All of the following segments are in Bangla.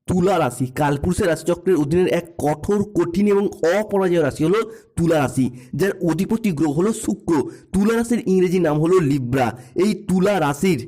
তুলা রাশি কালপুরুষের রাশিচক্রের অধীনের এক কঠোর, কঠিন এবং অপরাজেয় রাশি হলো তুলা রাশি, যার অধিপতি গ্রহ হলো শুক্র। তুলা রাশির ইংরেজি নাম হলো লিব্রা। এই তুলা রাশির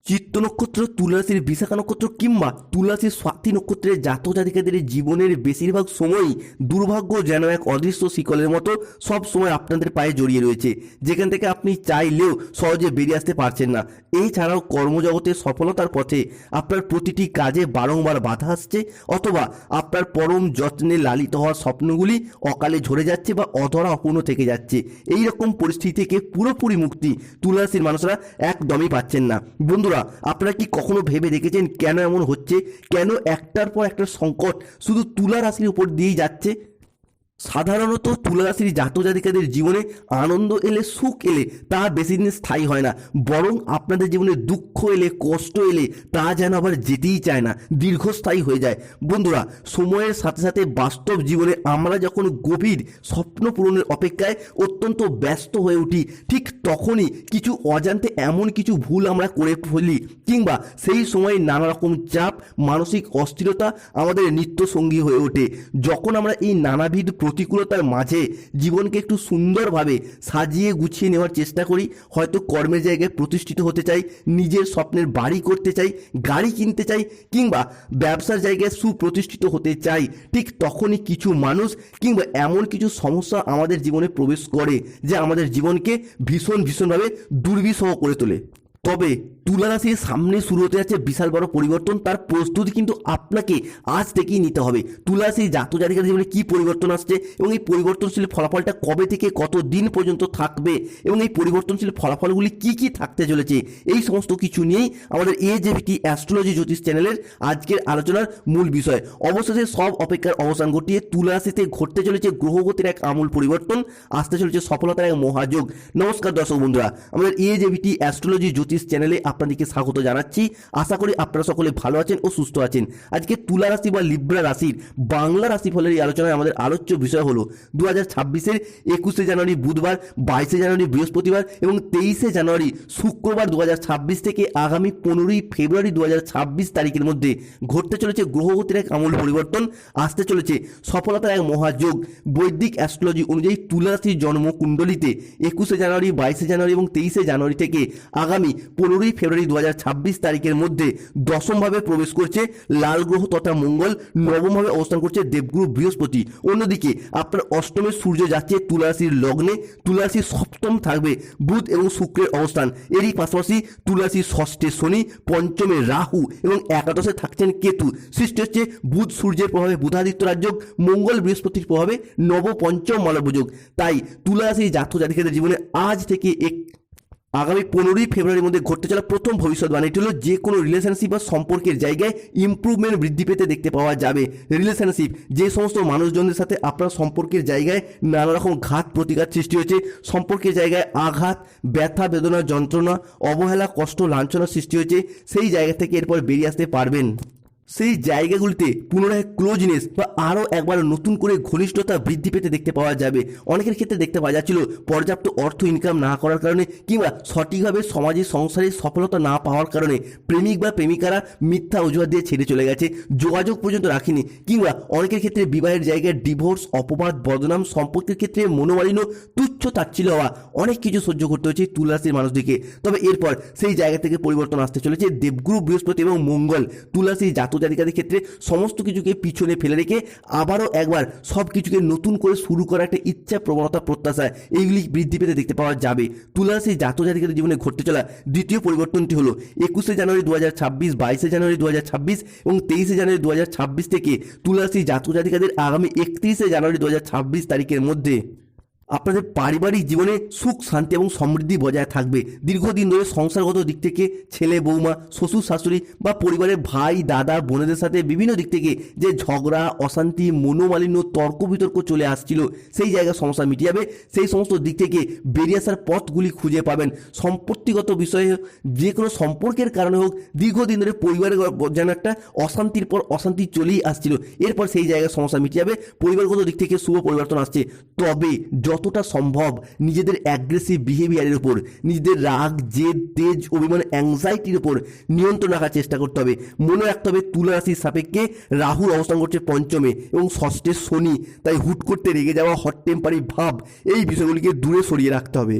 চিত্ত নক্ষত্র, তুলা রাশির বিশাখা নক্ষত্র কিংবা তুলা রাশির স্বাতি নক্ষত্রের জাতক জাতিকাদের জীবনের বেশিরভাগ সময়ই দুর্ভাগ্য যেন এক অদৃশ্য শিকলের মতো সব সময় আপনাদের পায়ে জড়িয়ে রয়েছে, যেখান থেকে আপনি চাইলেও সহজে বেরিয়ে আসতে পারছেন না। এছাড়াও কর্মজগতে সফলতার পথে আপনার প্রতিটি কাজে বারংবার বাধা আসছে, অথবা আপনার পরম যত্নে লালিত হওয়ার স্বপ্নগুলি অকালে ঝরে যাচ্ছে বা অধরা অপূর্ণ থেকে যাচ্ছে। এই রকম পরিস্থিতি থেকে পুরোপুরি মুক্তি তুলা রাশির মানুষরা একদমই পাচ্ছেন না। বন্ধুরা, আপনারা কি কখনো ভেবে দেখেছেন কেন এমন হচ্ছে? কেন একটার পর একটা সংকট শুধু তুলা রাশির উপর দিয়েই যাচ্ছে? সাধারণত তুলা রাশির জাতক জাতিকাদের জীবনে আনন্দ এলে, সুখ এলে তা বেশি দিন স্থায়ী হয় না, বরং আপনাদের জীবনে দুঃখ এলে, কষ্ট এলে তা যেন আবার যেতেই চায় না, দীর্ঘস্থায়ী হয়ে যায়। বন্ধুরা, সময়ের সাথে সাথে বাস্তব জীবনে আমরা যখন গভীর স্বপ্ন পূরণের অপেক্ষায় অত্যন্ত ব্যস্ত হয়ে উঠি, ঠিক তখনই কিছু অজান্তে এমন কিছু ভুল আমরা করে ফেলি, কিংবা সেই সময় নানা রকম চাপ, মানসিক অস্থিরতা আমাদের নিত্য সঙ্গী হয়ে ওঠে। যখন আমরা এই নানাবিধ প্রতিকূলতার মাঝে জীবনকে একটু সুন্দরভাবে সাজিয়ে গুছিয়ে নেওয়ার চেষ্টা করি, হয়তো কর্মের জায়গায় প্রতিষ্ঠিত হতে চাই, নিজের স্বপ্নের বাড়ি করতে চাই, গাড়ি কিনতে চাই, কিংবা ব্যবসার জায়গায় সুপ্রতিষ্ঠিত হতে চাই, ঠিক তখনই কিছু মানুষ কিংবা এমন কিছু সমস্যা আমাদের জীবনে প্রবেশ করে যে আমাদের জীবনকে ভীষণভাবে দুর্বিষহ করে তোলে। তবে তুলা রাশির সামনে শুরু হতে যাচ্ছে বিশাল বড় পরিবর্তন, তার প্রস্তুতি কিন্তু আপনাকে আজ থেকেই নিতে হবে। তুলা রাশির জাতক জাতিকাদের জীবনে কী পরিবর্তন আসছে এবং এই পরিবর্তনশীল ফলাফলটা কবে থেকে কত দিন পর্যন্ত থাকবে এবং এই পরিবর্তনশীল ফলাফলগুলি কি কি থাকতে চলেছে, এই সমস্ত কিছু নিয়েই আমাদের AJVT অ্যাস্ট্রোলজি জ্যোতিষ চ্যানেলের আজকের আলোচনার মূল বিষয়। অবশেষে সব অপেক্ষার অবসান ঘটিয়ে তুলা রাশিতে ঘটতে চলেছে গ্রহগতির এক আমূল পরিবর্তন, আসতে চলেছে সফলতার এক মহাযোগ। নমস্কার দর্শক বন্ধুরা, আমাদের AJVT অ্যাস্ট্রোলজি জ্যোতিষ চ্যানেলে আপনাদেরকে স্বাগত জানাচ্ছি। আশা করি আপনারা সকলে ভালো আছেন ও সুস্থ আছেন। আজকে তুলা রাশি বা লিব্রা রাশির বাংলা রাশিফলের এই আলোচনায় আমাদের আলোচ্য বিষয় হলো 2026-এর 21শে জানুয়ারি বুধবার, 22শে জানুয়ারি বৃহস্পতিবার এবং 23শে জানুয়ারি শুক্রবার 2026 থেকে আগামী 15ই ফেব্রুয়ারি 2026 তারিখের মধ্যে ঘটতে চলেছে গ্রহগতির এক আমূল পরিবর্তন, আসতে চলেছে সফলতার এক মহাযোগ। বৈদিক অ্যাস্ট্রোলজি অনুযায়ী তুলা রাশির জন্ম কুণ্ডলিতে 21শে জানুয়ারি, 22শে জানুয়ারি এবং 23শে জানুয়ারি থেকে আগামী 15ই ফেব্রুয়ারি 2026 তারিখের মধ্যে দশমভাবে প্রবেশ করছে লাল গ্রহ তথা মঙ্গল, নবমভাবে অবস্থান করছে দেবগুরু বৃহস্পতি। অন্যদিকে আপনার অষ্টমে সূর্য যাচ্ছে তুলা রাশির লগ্নে, তুলা রাশির সপ্তম থাকবে বুধ এবং শুক্রের অবস্থান। এরই পাশাপাশি তুলা রাশির ষষ্ঠে শনি, পঞ্চমে রাহু এবং একাদশে থাকছেন কেতু। সৃষ্টি হচ্ছে বুধ সূর্যের প্রভাবে বুধাদিত্য রাজযোগ, মঙ্গল বৃহস্পতির প্রভাবে নব পঞ্চম মালব্যযোগ। তাই তুলা রাশির জাতক জাতিকাদের জীবনে আজ থেকে আগামী 15ই ফেব্রুয়ারির মধ্যে ঘটতে চলা প্রথম ভবিষ্যৎবাণী, এটি হলো যে কোনো রিলেশনশিপ বা সম্পর্কের জায়গায় ইমপ্রুভমেন্ট বৃদ্ধি পেতে দেখতে পাওয়া যাবে। রিলেশনশিপ, যে সমস্ত মানুষজনদের সাথে আপনার সম্পর্কের জায়গায় নানা রকম ঘাত প্রতিঘাত সৃষ্টি হয়েছে, সম্পর্কের জায়গায় আঘাত, ব্যথা, বেদনা, যন্ত্রণা, অবহেলা, কষ্ট, লাঞ্ছনা সৃষ্টি হয়েছে, সেই জায়গা থেকে এরপর বেরিয়ে আসতে পারবেন। সেই জায়গাগুলিতে পুনরায় ক্লোজনেস বা আরও একবার নতুন করে ঘনিষ্ঠতা বৃদ্ধি পেতে দেখতে পাওয়া যাবে। অনেকের ক্ষেত্রে দেখতে পাওয়া যাচ্ছিল পর্যাপ্ত অর্থ ইনকাম না করার কারণে কিংবা সঠিকভাবে সমাজে সংসারে সফলতা না পাওয়ার কারণে প্রেমিক বা প্রেমিকারা মিথ্যা অজুহাত দিয়ে ছেড়ে চলে গেছে, যোগাযোগ পর্যন্ত রাখেনি, কিংবা অনেকের ক্ষেত্রে বিবাহের জায়গায় ডিভোর্স, অপবাদ, বদনাম, সম্পর্কের ক্ষেত্রে মনোমালিন্য, তুচ্ছ তাচ্ছিল্য হওয়া, অনেক কিছু সহ্য করতে হচ্ছে তুলা রাশির মানুষদেরকে। তবে এরপর সেই জায়গা থেকে পরিবর্তন আসতে চলেছে দেবগুরু বৃহস্পতি এবং মঙ্গল তুলা রাশির জাতক জাতিকাদের ক্ষেত্রে সমস্ত কিছুকে পিছনে ফেলে রেখে আবারও একবার সব কিছুকে নতুন করে শুরু করার একটা ইচ্ছা, প্রবণতা, প্রত্যাশা এইগুলি বৃদ্ধি পেতে দেখতে পাওয়া যাবে। তুলা রাশির জাতক জাতিকাদের জীবনে ঘটতে চলা দ্বিতীয় পরিবর্তনটি হলো 21শে জানুয়ারি 2026, 22শে জানুয়ারি 2026 এবং 23শে জানুয়ারি 2026 থেকে তুলা রাশির জাতক জাতিকাদের আগামী 31শে জানুয়ারি 2026 তারিখের মধ্যে আপনাদের পারিবারিক জীবনে সুখ, শান্তি এবং সমৃদ্ধি বজায় থাকবে। দীর্ঘদিন ধরে সংসারগত দিক থেকে ছেলে, বৌমা, শ্বশুর, শাশুড়ি বা পরিবারের ভাই, দাদা, বোনেদের সাথে বিভিন্ন দিক থেকে যে ঝগড়া, অশান্তি, মনোমালিন্য, তর্ক বিতর্ক চলে আসছিল, সেই জায়গায় সমস্যা মিটে যাবে। সেই সমস্ত দিক থেকে বেরিয়ে আসার পথগুলি খুঁজে পাবেন। সম্পত্তিগত বিষয়ে যে কোনো সম্পর্কের কারণে হোক, দীর্ঘদিন ধরে পরিবারের যেন একটা অশান্তির পর অশান্তি চলেই আসছিল, এরপর সেই জায়গায় সমস্যা মিটে যাবে। পরিবারগত দিক থেকে শুভ পরিবর্তন আসছে। তবে যত যতটা সম্ভব নিজেদের অ্যাগ্রেসিভ বিহেভিয়ারের উপর, নিজেদের রাগ, জেদ, তেজ, অভিমান, অ্যাংজাইটির উপর নিয়ন্ত্রণ রাখার চেষ্টা করতে হবে। মনে রাখতে হবে তুলা রাশির সাপেক্ষে রাহুর অবস্থান করছে পঞ্চমে এবং ষষ্ঠে শনি, তাই হুট করতে রেগে যাওয়া, হট টেম্পারি ভাব, এই বিষয়গুলিকে দূরে সরিয়ে রাখতে হবে।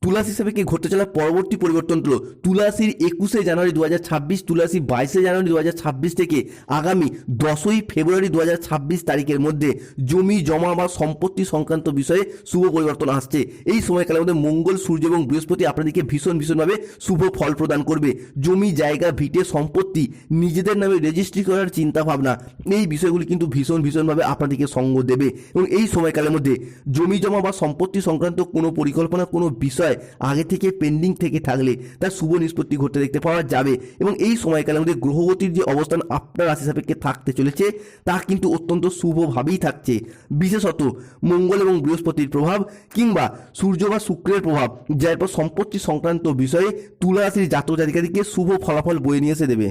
তুলা রাশি সাপেক্ষে ঘটতে চলা পরবর্তী পরিবর্তন হলো তুলা রাশির 21শে জানুয়ারি 2026, তুলা রাশির 22শে জানুয়ারি 2026 থেকে আগামী 10ই ফেব্রুয়ারি 2026 তারিখের মধ্যে জমি জমা বা সম্পত্তি সংক্রান্ত বিষয়ে শুভ পরিবর্তন আসছে। এই সময়কালের মধ্যে মঙ্গল, সূর্য এবং বৃহস্পতি আপনাদেরকে ভীষণভাবে শুভ ফল প্রদান করবে। জমি, জায়গা, ভিটে, সম্পত্তি নিজেদের নামে রেজিস্ট্রি করার চিন্তা ভাবনা, এই বিষয়গুলি কিন্তু ভীষণভাবে আপনাদেরকে সঙ্গ দেবে এবং এই সময়কালের মধ্যে জমি জমা বা সম্পত্তি সংক্রান্ত কোনো পরিকল্পনা, কোনো বিষয় আগে থেকে পেন্ডিং থেকে থাকলে তার শুভ নিষ্পত্তি ঘটতে দেখতে পাওয়া যাবে এবং এই সময়কালের মধ্যে গ্রহগতির যে অবস্থান আপনার রাশি সাপেক্ষে থাকতে চলেছে তা কিন্তু অত্যন্ত শুভভাবেই থাকছে। বিশেষত মঙ্গল এবং বৃহস্পতির প্রভাব কিংবা সূর্য বা শুক্রের প্রভাব, যার পর সম্পত্তি সংক্রান্ত বিষয়ে তুলা রাশির জাতক জাতিকাদেরকে শুভ ফলাফল বয়ে নিয়ে এসে দেবে।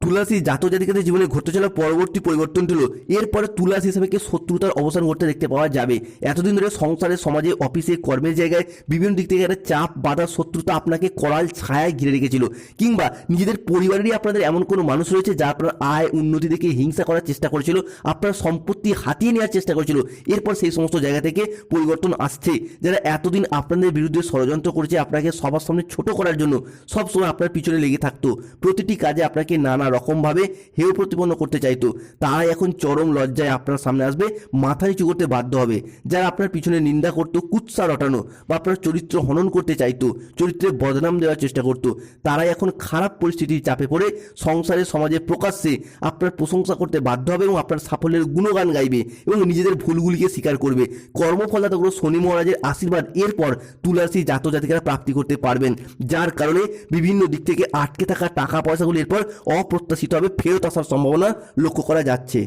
তুলা রাশির জাতক জাতিকাদের জীবনে ঘটতে চলা পরবর্তী পরিবর্তনটি হলো এরপরে তুলা রাশি হিসাবে শত্রুতার অবসান ঘটতে দেখতে পাওয়া যাবে। এতদিন ধরে সংসারে, সমাজে, অফিসে, কর্মের জায়গায় বিভিন্ন দিক থেকে একটা চাপ, বাধা, শত্রুতা আপনাকে করাল ছায়ায় ঘিরে রেখেছিল কিংবা নিজেদের পরিবারেরই আপনাদের এমন কোনো মানুষ রয়েছে যা আপনার আয় উন্নতি দেখে হিংসা করার চেষ্টা করেছিল, আপনার সম্পত্তি হাতিয়ে নেওয়ার চেষ্টা করেছিল। এরপর সেই সমস্ত জায়গা থেকে পরিবর্তন আসছে। যারা এতদিন আপনাদের বিরুদ্ধে ষড়যন্ত্র করেছে, আপনাকে সবার সামনে ছোট করার জন্য সবসময় আপনার পিছনে লেগে থাকতো, প্রতিটি কাজে আপনাকে নানা রকমভাবে হেয় প্রতিপন্ন করতে চাইতো, তারা এখন চরম লজ্জায় আপনার সামনে আসবে, মাথা নিচু করতে বাধ্য হবে। যারা আপনার পিছনে নিন্দা করতো, কুৎসা রটানো বা আপনার চরিত্র হনন করতে চাইতো, চরিত্রে বদনাম দেওয়ার চেষ্টা করতো, তারাই এখন খারাপ পরিস্থিতির চাপে পড়ে সংসারে, সমাজে প্রকাশ্যে আপনার প্রশংসা করতে বাধ্য হবে এবং আপনার সাফল্যের গুণগান গাইবে এবং নিজেদের ভুলগুলিকে স্বীকার করবে। কর্মফলদাতা গ্রহ শনি মহারাজের আশীর্বাদ এরপর তুলা রাশির জাতক জাতিকারা প্রাপ্তি করতে পারবেন, যার কারণে বিভিন্ন দিক থেকে আটকে থাকা টাকা পয়সাগুলি এরপর অপ্রত্যাশিতভাবে ফেরত আসার সম্ভাবনা লক্ষ্য করা যাচ্ছে।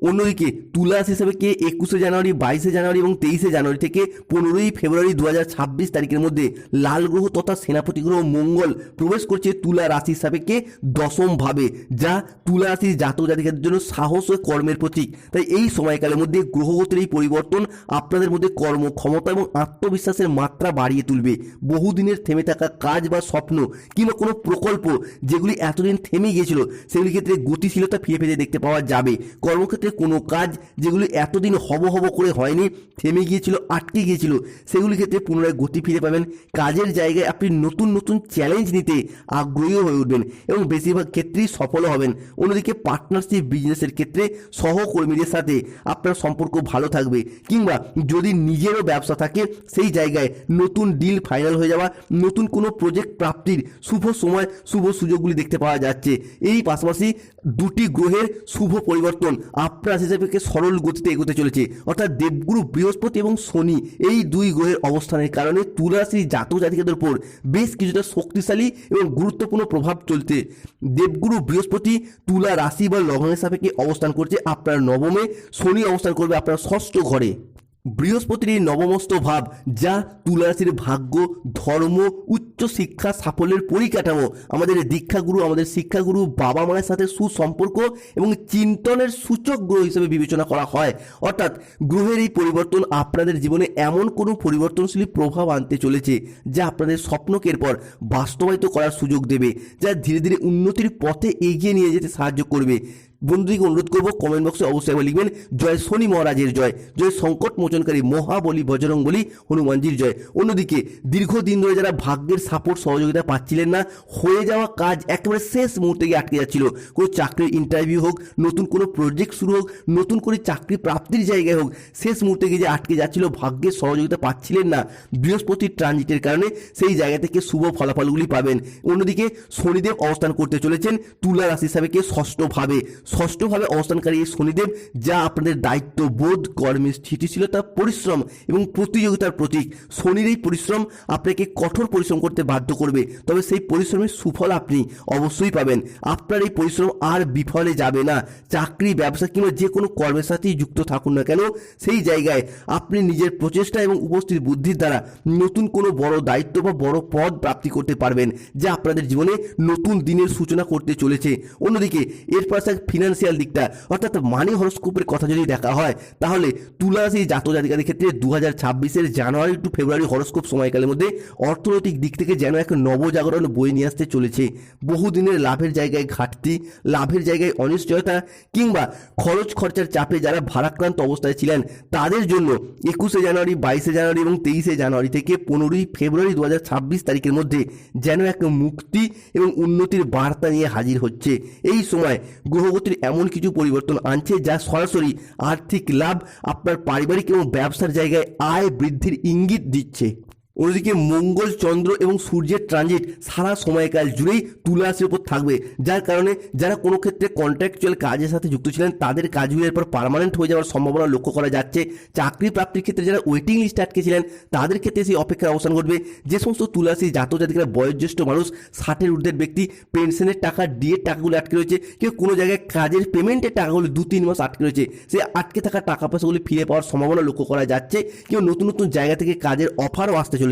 অন্যদিকে তুলা রাশি হিসাবে 21শে জানুয়ারি, 22শে জানুয়ারি এবং 23শে জানুয়ারি থেকে 15ই ফেব্রুয়ারি 2026 তারিখের মধ্যে লাল গ্রহ তথা সেনাপতি গ্রহ মঙ্গল প্রবেশ করছে তুলা রাশি সাপেক্ষে দশম ভাবে, যা তুলা রাশির জাতক জাতিকাদের জন্য সাহস ও কর্মের প্রতীক। তাই এই সময়কালের মধ্যে গ্রহগতির এই পরিবর্তন আপনাদের মধ্যে কর্মক্ষমতা এবং আত্মবিশ্বাসের মাত্রা বাড়িয়ে তুলবে। বহুদিনের থেমে থাকা কাজ বা স্বপ্ন কিংবা কোনো প্রকল্প যেগুলি এতদিন থেমে গিয়েছিল সেগুলির ক্ষেত্রে গতিশীলতা ফিরে পেতে দেখতে পাওয়া যাবে। কর্মক্ষেত্রে কোনো কাজ যেগুলি এতদিন হব করে হয়নি, থেমে গিয়েছিল, আটকে গিয়েছিল, সেগুলির ক্ষেত্রে পুনরায় গতি ফিরে পাবেন। কাজের জায়গায় আপনি নতুন চ্যালেঞ্জ নিতে আগ্রহী হয়ে উঠবেন এবং বেশিরভাগ ক্ষেত্রেই সফল হবেন। অন্যদিকে পার্টনারশিপ বিজনেসের ক্ষেত্রে সহকর্মীদের সাথে আপনার সম্পর্ক ভালো থাকবে কিংবা যদি নিজেরও ব্যবসা থাকে সেই জায়গায় নতুন ডিল ফাইনাল হয়ে যাওয়া, নতুন কোনো প্রজেক্ট প্রাপ্তির শুভ সময়, শুভ সুযোগগুলি দেখতে পাওয়া যাচ্ছে। এই পাশাপাশি দুটি গ্রহের শুভ পরিবর্তন আপনার রাশি হিসেবে সরল গতিতে এগোতে চলেছে, অর্থাৎ দেবগুরু বৃহস্পতি এবং শনি এই দুই গ্রহের অবস্থানের কারণে তুলা রাশির জাতক জাতিকাদের উপর বেশ কিছুটা শক্তিশালী এবং গুরুত্বপূর্ণ প্রভাব চলছে। দেবগুরু বৃহস্পতি তুলা রাশি বা লগ্নের সাপেক্ষে অবস্থান করছে আপনার নবমে, শনি অবস্থান করবে আপনার ষষ্ঠ ঘরে। বৃহস্পতির এই নবমস্ত ভাব যা তুলা রাশির ভাগ্য, ধর্ম, উচ্চ শিক্ষা, সাফল্যের পরিকাঠামো, আমাদের দীক্ষাগুরু, আমাদের শিক্ষাগুরু, বাবা মায়ের সাথে সুসম্পর্ক এবং চিন্তনের সূচক গ্রহ হিসেবে বিবেচনা করা হয়। অর্থাৎ গ্রহের এই পরিবর্তন আপনাদের জীবনে এমন কোনো পরিবর্তনশীল প্রভাব আনতে চলেছে যা আপনাদের স্বপ্নকে এরপর বাস্তবায়িত করার সুযোগ দেবে, যা ধীরে ধীরে উন্নতির পথে এগিয়ে নিয়ে যেতে সাহায্য করবে। বন্ধুদিকে অনুরোধ করবো কমেন্ট বক্সে অবশ্যই একবার লিখবেন জয় শনি মহারাজের জয়, জয় সংকট মোচনকারী মহাবলী বজরং বলি হনুমানজির জয়। অন্যদিকে দীর্ঘদিন ধরে যারা ভাগ্যের সাপোর্ট সহযোগিতা পাচ্ছিলেন না, হয়ে যাওয়া কাজ একেবারে শেষ মুহূর্তে গিয়ে আটকে যাচ্ছিল, কোনো চাকরির ইন্টারভিউ হোক, নতুন কোনো প্রজেক্ট শুরু হোক, নতুন করে চাকরি প্রাপ্তির জায়গায় হোক, শেষ মুহূর্তে গিয়ে যে আটকে যাচ্ছিল, ভাগ্যের সহযোগিতা পাচ্ছিলেন না, বৃহস্পতির ট্রানজিটের কারণে সেই জায়গা থেকে শুভ ফলাফলগুলি পাবেন। অন্যদিকে শনিদেব অবস্থান করতে চলেছেন তুলা রাশি হিসাবে ষষ্ঠভাবে অবস্থানকারী এই শনিদেব যা আপনাদের দায়িত্ববোধ, কর্মের স্থিতিশীলতা, পরিশ্রম এবং প্রতিযোগিতার প্রতীক। শনির এই পরিশ্রম আপনাকে কঠোর পরিশ্রম করতে বাধ্য করবে, তবে সেই পরিশ্রমের সুফল আপনি অবশ্যই পাবেন। আপনার এই পরিশ্রম আর বিফলে যাবে না। চাকরি, ব্যবসা কিংবা যে কোনো কর্মের সাথেই যুক্ত থাকুন না কেন, সেই জায়গায় আপনি নিজের প্রচেষ্টা এবং উপস্থিত বুদ্ধির দ্বারা নতুন কোনো বড় দায়িত্ব বা বড় পদ প্রাপ্তি করতে পারবেন, যা আপনাদের জীবনে নতুন দিনের সূচনা করতে চলেছে। অন্যদিকে এরপর ফিনান্সিয়াল দিকটা অর্থাৎ মানি হরোস্কোপের কথা যদি দেখা হয় তাহলে তুলা রাশির জাতক জাতিকাদের ক্ষেত্রে 2026-এর জানুয়ারি টু ফেব্রুয়ারি হরোস্কোপ সময়কালের মধ্যে অর্থনৈতিক দিক থেকে যেন এক নবজাগরণ বয়ে নিয়ে আসতে চলেছে। বহুদিনের লাভের জায়গায় ঘাটতি, লাভের জায়গায় অনিশ্চয়তা কিংবা খরচ খরচার চাপে যারা ভারাক্রান্ত অবস্থায় ছিলেন তাদের জন্য 21শে জানুয়ারি, 22শে জানুয়ারি এবং 23শে জানুয়ারি থেকে 15ই ফেব্রুয়ারি 2026 তারিখের মধ্যে যেন এক মুক্তি এবং উন্নতির বার্তা নিয়ে হাজির হচ্ছে। এই সময় গ্রহগতির এমন কিছু পরিবর্তন আনছে যা সরাসরি আর্থিক লাভ, আপনার পারিবারিক এবং ব্যবসার জায়গায় আয় বৃদ্ধির ইঙ্গিত দিচ্ছে। অন্যদিকে মঙ্গল, চন্দ্র এবং সূর্যের ট্রানজিট সারা সময়কাল জুড়েই তুলা রাশির উপর থাকবে, যার কারণে যারা কোনো ক্ষেত্রে কন্ট্রাকচুয়াল কাজের সাথে যুক্ত ছিলেন তাদের কাজগুলো এরপর পার্মানেন্ট হয়ে যাওয়ার সম্ভাবনা লক্ষ্য করা যাচ্ছে। চাকরি প্রাপ্তির ক্ষেত্রে যারা ওয়েটিং লিস্টে আটকে ছিলেন তাদের ক্ষেত্রে সেই অপেক্ষার অবসান ঘটবে। যে সমস্ত তুলা রাশির জাতক জাতিকারা বয়োজ্যেষ্ঠ মানুষ, 60-এর ঊর্ধ্বের ব্যক্তি, পেনশনের টাকা, ডিএর টাকাগুলো আটকে রয়েছে, কেউ কোনো জায়গায় কাজের পেমেন্টের টাকাগুলো 2-3 মাস আটকে রয়েছে, সেই আটকে থাকা টাকা পয়সাগুলি ফিরে পাওয়ার সম্ভাবনা লক্ষ্য করা যাচ্ছে। কেউ নতুন নতুন জায়গা থেকে কাজের অফারও আসতে চলেছে।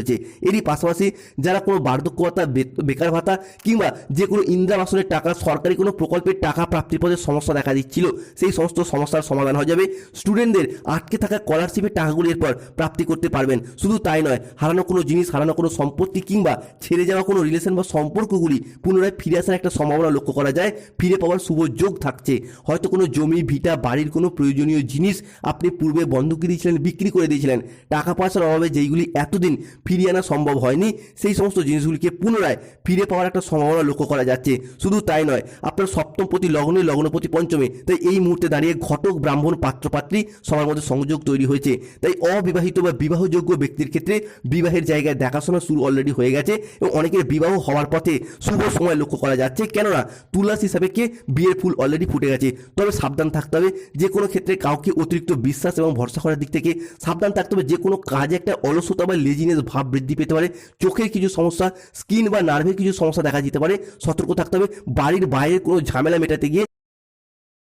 এরই পাশাপাশি যারা কোনো বার্ধক্য ভাতা, বেকার ভাতা কিংবা যে কোনো ইন্দিরা আবাসনের টাকা, সরকারি কোনো প্রকল্পের টাকা প্রাপ্তির পথে সমস্যা দেখা দিচ্ছিল, সেই সমস্ত সমস্যার সমাধান হয়ে যাবে। স্টুডেন্টদের আটকে থাকা স্কলারশিপের টাকাগুলি এরপর প্রাপ্তি করতে পারবেন। শুধু তাই নয়, হারানো কোনো জিনিস, হারানো কোনো সম্পত্তি কিংবা ছেড়ে যাওয়া কোনো রিলেশন বা সম্পর্কগুলি পুনরায় ফিরে আসার একটা সম্ভাবনা লক্ষ্য করা যায়। ফিরে পাওয়ার শুভ যোগ থাকছে। হয়তো কোনো জমি, ভিটা, বাড়ির কোনো প্রয়োজনীয় জিনিস আপনি পূর্বে বন্ধকি দিয়েছিলেন, বিক্রি করে দিয়েছিলেন, টাকা পয়সার অভাবে যেইগুলি এতদিন ফিরিয়ে আনা সম্ভব হয়নি, সেই সমস্ত জিনিসগুলিকে পুনরায় ফিরে পাওয়ার একটা সম্ভাবনা লক্ষ্য করা যাচ্ছে। শুধু তাই নয়, আপনার সপ্তমপতি লগ্নে, লগ্নপতি পঞ্চমে, তাই এই মুহূর্তে দাঁড়িয়ে ঘটক, ব্রাহ্মণ, পাত্রপাত্রী সবার মধ্যে সংযোগ তৈরি হয়েছে। তাই অবিবাহিত বা বিবাহযোগ্য ব্যক্তির ক্ষেত্রে বিবাহের জায়গায় দেখাশোনা শুরু অলরেডি হয়ে গেছে এবং অনেকের বিবাহ হওয়ার পথে শুভ সময় লক্ষ্য করা যাচ্ছে। কেননা তুলা রাশি সাপেক্ষে বিয়ের ফুল অলরেডি ফুটে গেছে। তবে সাবধান থাকতে হবে, যে কোনো ক্ষেত্রে কাউকে অতিরিক্ত বিশ্বাস এবং ভরসা করার দিক থেকে সাবধান থাকতে হবে। যে কোনো কাজে একটা অলসতা বা লেজিনেস ভাব বৃদ্ধি পেতে পারে। চোখের কিছু সমস্যা, স্কিন বা নার্ভের কিছু সমস্যা দেখা যেতে পারে, সতর্ক থাকতে হবে। বাড়ির বাইরে কোনো ঝামেলা মেটাতে গিয়ে